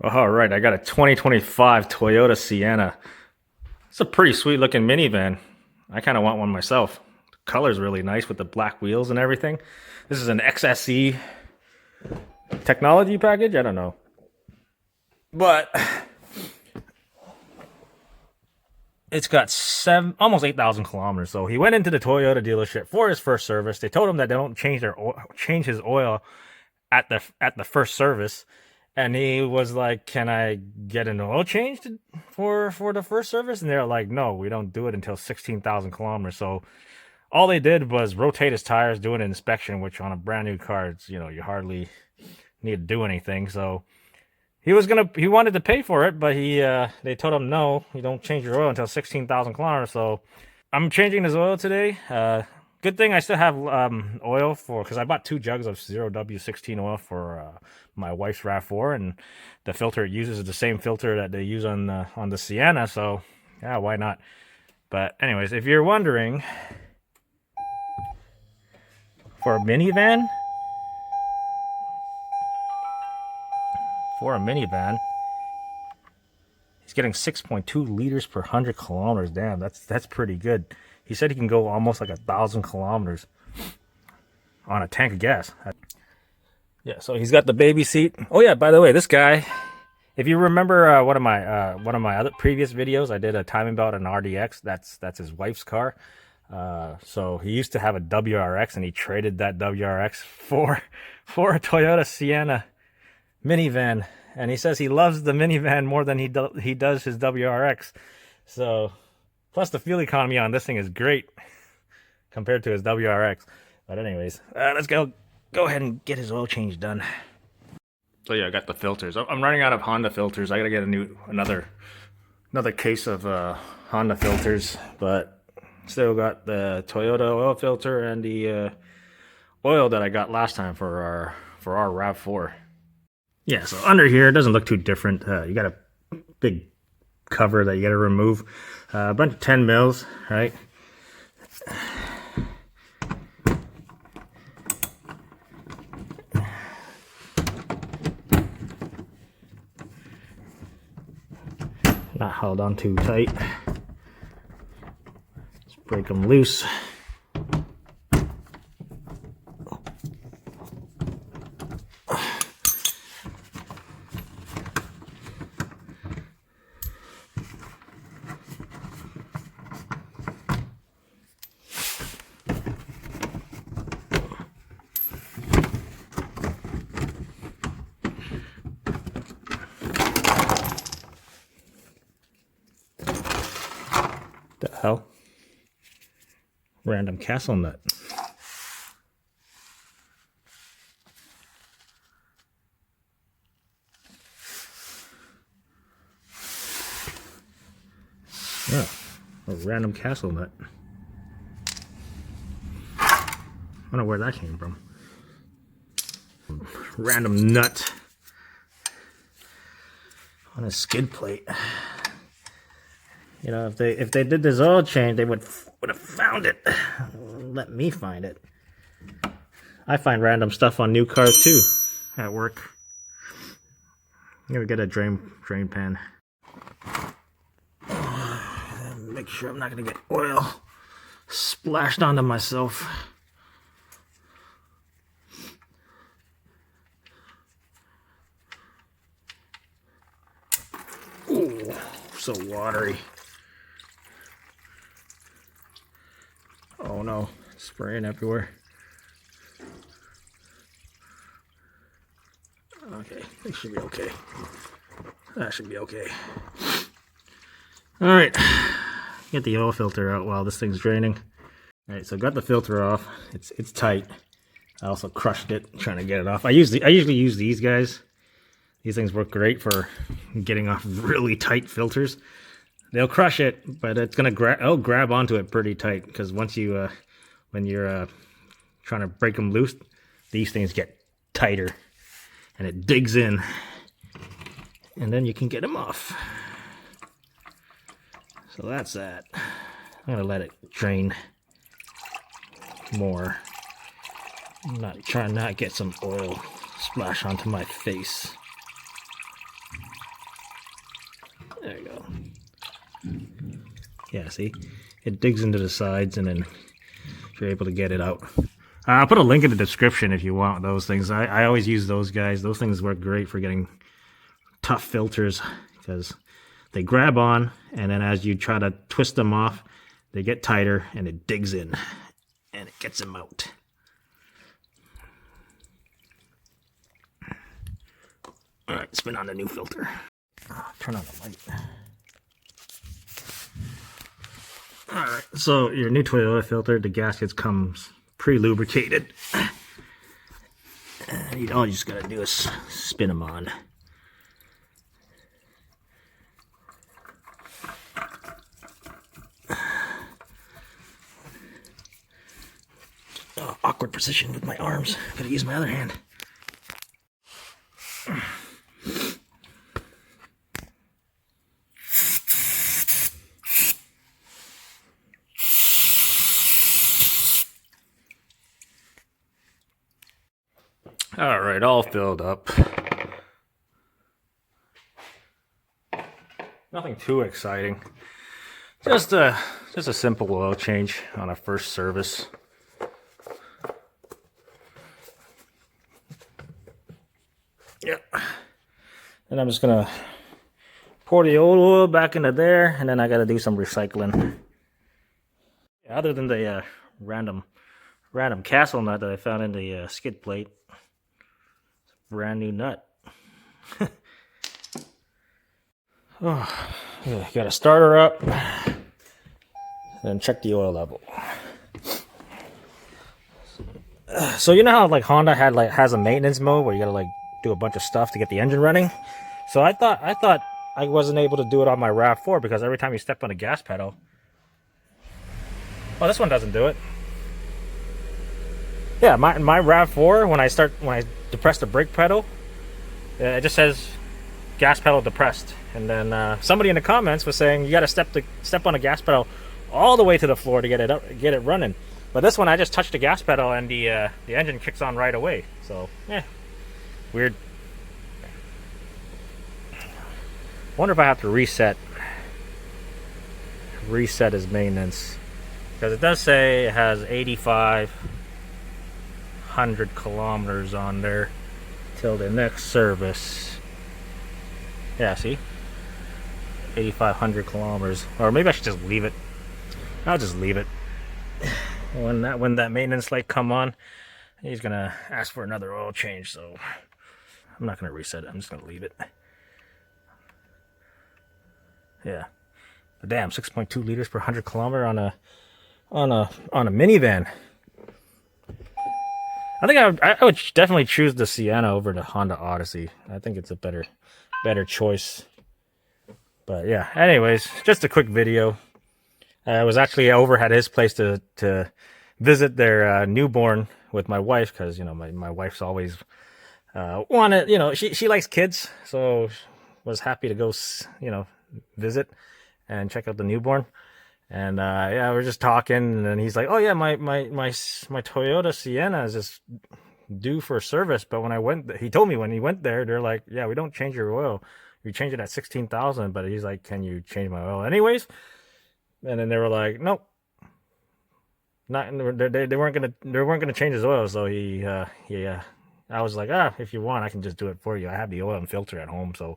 All right, I got a 2025 Toyota Sienna. It's a pretty sweet looking minivan. I kind of want one myself. The color's really nice with the black wheels and everything. This is an XSE technology package. I don't know, but it's got almost 8,000 kilometers. So he went into the Toyota dealership for his first service. They told him that they don't change his oil at the first service. And he was like, "Can I get an oil change for the first service?" And they're like, "No, we don't do it until 16,000 kilometers." So all they did was rotate his tires, do an inspection, which on a brand new car, you hardly need to do anything. So he wanted to pay for it, but they told him, "No, you don't change your oil until 16,000 kilometers." So I'm changing his oil today. Good thing I still have oil because I bought 2 jugs of 0W16 oil for my wife's RAV4, and the filter it uses is the same filter that they use on the Sienna. So yeah, why not? But anyways, if you're wondering, for a minivan, he's getting 6.2 liters per 100 kilometers. Damn, that's pretty good. He said he can go almost like 1,000 kilometers on a tank of gas. Yeah, so he's got the baby seat. Oh yeah, by the way, this guy, if you remember one of my other previous videos, I did a timing belt and RDX. That's his wife's car. So he used to have a WRX, and he traded that WRX for a Toyota Sienna minivan. And he says he loves the minivan more than he does his WRX. So plus the fuel economy on this thing is great compared to his WRX. But anyways, let's go ahead and get his oil change done. So yeah, I got the filters. I'm running out of Honda filters. I gotta get another case of Honda filters, but still got the Toyota oil filter and the oil that I got last time for our RAV4. Yeah, so under here it doesn't look too different. You got a big cover that you got to remove. A bunch of 10 mils, right? Not held on too tight. Just break them loose. The hell? Random castle nut. Yeah, a random castle nut. I don't know where that came from. Random nut on a skid plate. You know, if they did this oil change, they would have found it. Let me find it. I find random stuff on new cars too at work. I'm gonna get a drain pan. Make sure I'm not gonna get oil splashed onto myself. Ooh, so watery. Oh no, spraying everywhere. Okay, it should be okay. That should be okay. Alright, get the oil filter out while this thing's draining. Alright, so got the filter off. It's tight. I also crushed it trying to get it off. I usually use these guys. These things work great for getting off really tight filters. They'll crush it, but it's gonna grab onto it pretty tight, because once you when you're trying to break them loose, these things get tighter and it digs in, and then you can get them off. So that's that. I'm gonna let it drain more. I'm trying not to get some oil splash onto my face. There you go. Yeah, see? It digs into the sides and then you're able to get it out. I'll put a link in the description if you want those things. I always use those guys. Those things work great for getting tough filters because they grab on, and then as you try to twist them off, they get tighter and it digs in and it gets them out. All right, spin on the new filter. Turn on the light. All right, so your new Toyota filter, the gaskets comes pre-lubricated. All you just gotta do is spin them on. Oh, awkward position with my arms. Gotta use my other hand. All right, all filled up. Nothing too exciting. Just a simple oil change on a first service. Yep. And I'm just gonna pour the old oil back into there, and then I gotta do some recycling. Other than the random castle nut that I found in the skid plate. Brand new nut. Oh, yeah, gotta start her up, then check the oil level. So you know how like Honda has a maintenance mode where you gotta like do a bunch of stuff to get the engine running. So I thought I wasn't able to do it on my RAV4 because every time you step on the gas pedal, oh, this one doesn't do it. Yeah, my RAV4 when I depress the brake pedal, it just says gas pedal depressed. And then somebody in the comments was saying you got to step on a gas pedal all the way to the floor to get it running. But this one I just touch the gas pedal and the engine kicks on right away. So weird. Wonder if I have to reset his maintenance, because it does say it has 8,500 kilometers on there till the next service. Yeah, see, 8,500 kilometers. Or maybe I should just leave it. I'll just leave it. When that maintenance light come on, he's gonna ask for another oil change. So I'm not gonna reset it. I'm just gonna leave it. Yeah, but damn, 6.2 liters per 100 kilometer on a minivan. I think I would definitely choose the Sienna over the Honda Odyssey. I think it's a better choice. But yeah, anyways, just a quick video. I was actually over at his place to visit their newborn with my wife, because my wife's always wanted, she likes kids, so was happy to go visit and check out the newborn. And yeah, we're just talking, and then he's like, "Oh yeah, my Toyota Sienna is just due for service." But when he told me when he went there, they're like, "Yeah, we don't change your oil. We change it at 16,000." But he's like, "Can you change my oil anyways?" And then they were like, "Nope, not." They weren't gonna change his oil. So I was like, if you want, I can just do it for you. I have the oil and filter at home. So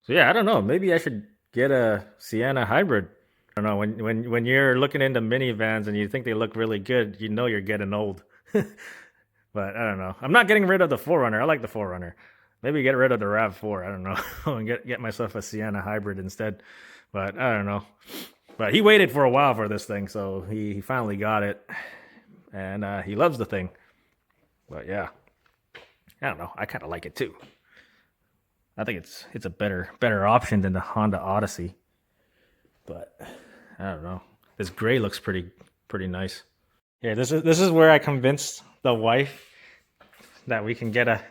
yeah, I don't know. Maybe I should get a Sienna hybrid. I don't know, when you're looking into minivans and you think they look really good, you're getting old. But I don't know. I'm not getting rid of the 4Runner. I like the 4Runner. Maybe get rid of the RAV4. I don't know. And get myself a Sienna hybrid instead. But I don't know. But he waited for a while for this thing, so he finally got it. And he loves the thing. But yeah, I don't know. I kind of like it too. I think it's a better option than the Honda Odyssey. But I don't know. This gray looks pretty nice. Yeah, this is where I convinced the wife that we can get a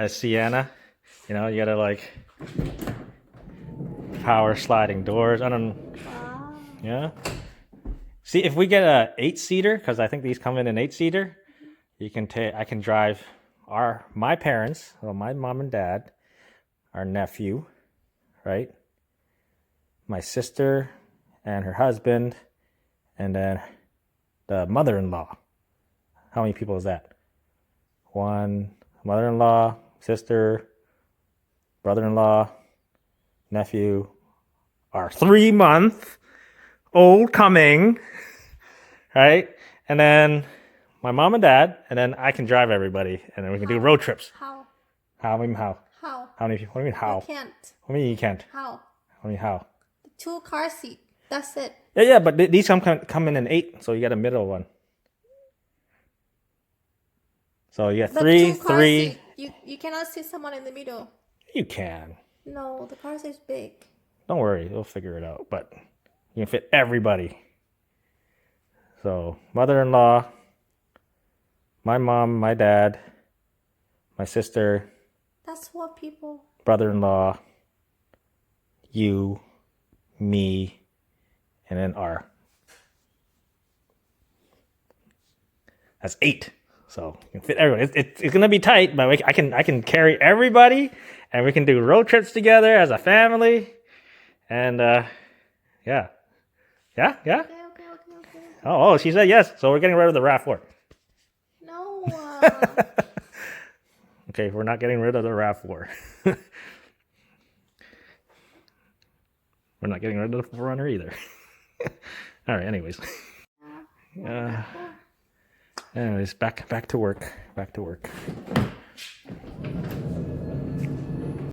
Sienna. You gotta like power sliding doors. I don't. Yeah. See, if we get a 8-seater, because I think these come in an 8-seater, I can drive my parents, well, my mom and dad, our nephew, right? my sister and her husband, and then the mother-in-law. How many people is that? One mother-in-law, sister, brother-in-law, nephew, our 3-month-old coming, right? And then my mom and dad, and then I can drive everybody, and then we can do road trips. How? How? I mean, how? How? How many people? What do you mean how? I can't. What do you mean you can't? How? I mean how? 2 car seat. That's it. Yeah, but these come in an 8, so you got a middle one. So you got The 3, 2 car 3. seat. You cannot see someone in the middle. You can. No, the car seat is big. Don't worry, we'll figure it out. But you can fit everybody. So mother-in-law, my mom, my dad, my sister. That's 4 people. Brother-in-law, you, me, and then R. That's 8. So you can fit everyone. It's gonna be tight, but I can carry everybody, and we can do road trips together as a family, and yeah. Okay. Oh, she said yes. So we're getting rid of the RAV4. No. Okay, we're not getting rid of the RAV4. We're not getting rid of the 4Runner either. All right. Anyways. Anyways, back to work. Back to work.